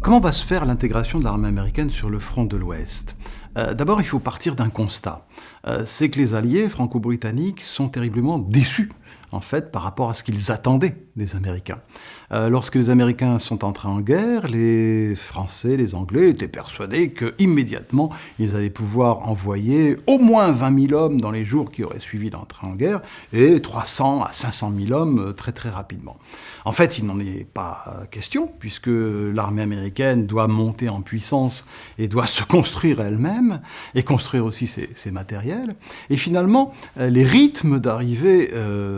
comment va se faire l'intégration de l'armée américaine sur le front de l'Ouest ? D'abord, il faut partir d'un constat. C'est que les alliés franco-britanniques sont terriblement déçus, en fait, par rapport à ce qu'ils attendaient des Américains. Lorsque les Américains sont entrés en guerre, les Français, les Anglais étaient persuadés qu'immédiatement, ils allaient pouvoir envoyer au moins 20 000 hommes dans les jours qui auraient suivi l'entrée en guerre, et 300 à 500 000 hommes très très rapidement. En fait, il n'en est pas question, puisque l'armée américaine doit monter en puissance et doit se construire elle-même, et construire aussi ses matériels. Et finalement, les rythmes d'arrivée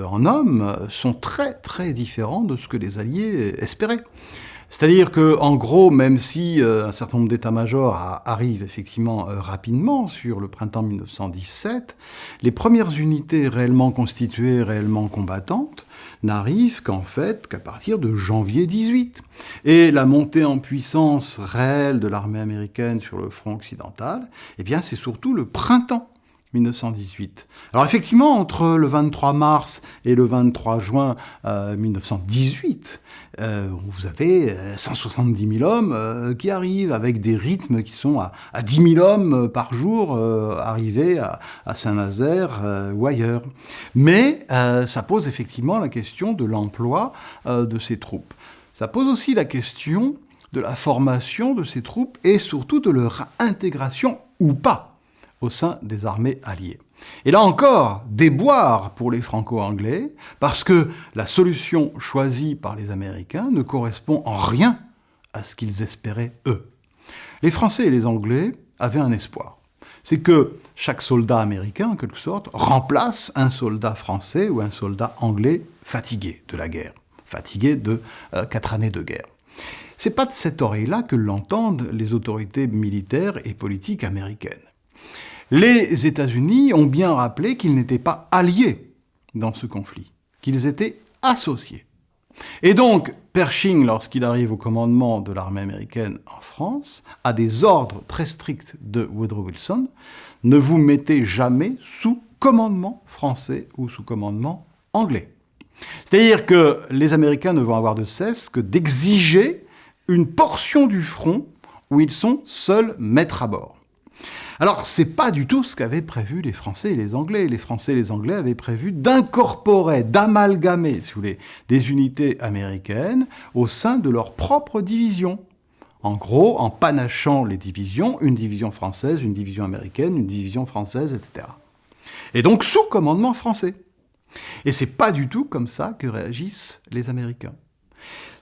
en hommes sont très très différents de ce que les Alliés espéraient. C'est-à-dire que, en gros, même si un certain nombre d'états-majors arrivent effectivement rapidement sur le printemps 1917, les premières unités réellement constituées, réellement combattantes, n'arrivent qu'à partir de janvier 18. Et la montée en puissance réelle de l'armée américaine sur le front occidental, eh bien, c'est surtout le printemps 1918. Alors effectivement, entre le 23 mars et le 23 juin 1918, vous avez 170 000 hommes qui arrivent avec des rythmes qui sont à 10 000 hommes par jour arrivés à Saint-Nazaire ou ailleurs. Mais ça pose effectivement la question de l'emploi de ces troupes. Ça pose aussi la question de la formation de ces troupes et surtout de leur intégration ou pas au sein des armées alliées. Et là encore, déboire pour les Franco-Anglais, parce que la solution choisie par les Américains ne correspond en rien à ce qu'ils espéraient eux. Les Français et les Anglais avaient un espoir. C'est que chaque soldat américain, en quelque sorte, remplace un soldat français ou un soldat anglais fatigué de la guerre, fatigué de 4 années de guerre. C'est pas de cette oreille-là que l'entendent les autorités militaires et politiques américaines. Les États-Unis ont bien rappelé qu'ils n'étaient pas alliés dans ce conflit, qu'ils étaient associés. Et donc, Pershing, lorsqu'il arrive au commandement de l'armée américaine en France, a des ordres très stricts de Woodrow Wilson, ne vous mettez jamais sous commandement français ou sous commandement anglais. C'est-à-dire que les Américains ne vont avoir de cesse que d'exiger une portion du front où ils sont seuls maîtres à bord. Alors, c'est pas du tout ce qu'avaient prévu les Français et les Anglais. Les Français et les Anglais avaient prévu d'incorporer, d'amalgamer, si vous voulez, des unités américaines au sein de leur propre division. En gros, en panachant les divisions, une division française, une division américaine, une division française, etc. Et donc, sous commandement français. Et c'est pas du tout comme ça que réagissent les Américains.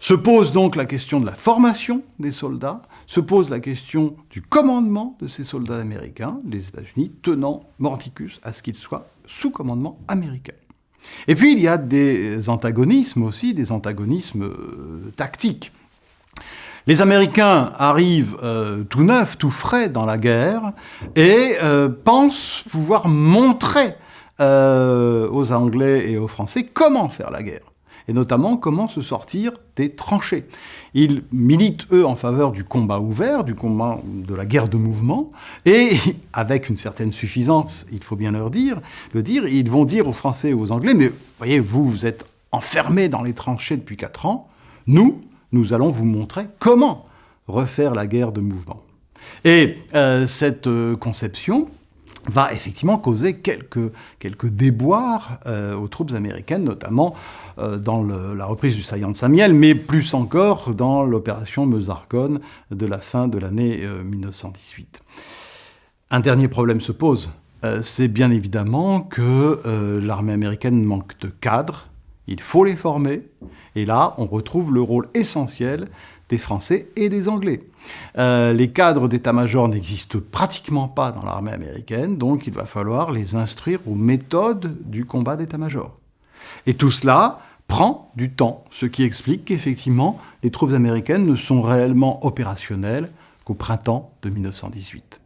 Se pose donc la question de la formation des soldats, se pose la question du commandement de ces soldats américains, les États-Unis tenant mordicus à ce qu'ils soient sous commandement américain. Et puis il y a des antagonismes aussi, des antagonismes tactiques. Les Américains arrivent tout neufs, tout frais dans la guerre et pensent pouvoir montrer aux Anglais et aux Français comment faire la guerre. Et notamment comment se sortir des tranchées. Ils militent, eux, en faveur du combat ouvert, du combat de la guerre de mouvement, et avec une certaine suffisance, il faut bien le dire, ils vont dire aux Français et aux Anglais, mais voyez, vous êtes enfermés dans les tranchées depuis 4 ans, nous allons vous montrer comment refaire la guerre de mouvement. Et cette conception va effectivement causer quelques déboires aux troupes américaines, notamment dans la reprise du saillant de Saint-Mihiel, mais plus encore dans l'opération Meuse-Argonne de la fin de l'année 1918. Un dernier problème se pose, c'est bien évidemment que l'armée américaine manque de cadres, il faut les former, et là on retrouve le rôle essentiel des Français et des Anglais. Les cadres d'état-major n'existent pratiquement pas dans l'armée américaine, donc il va falloir les instruire aux méthodes du combat d'état-major. Et tout cela prend du temps, ce qui explique qu'effectivement, les troupes américaines ne sont réellement opérationnelles qu'au printemps de 1918.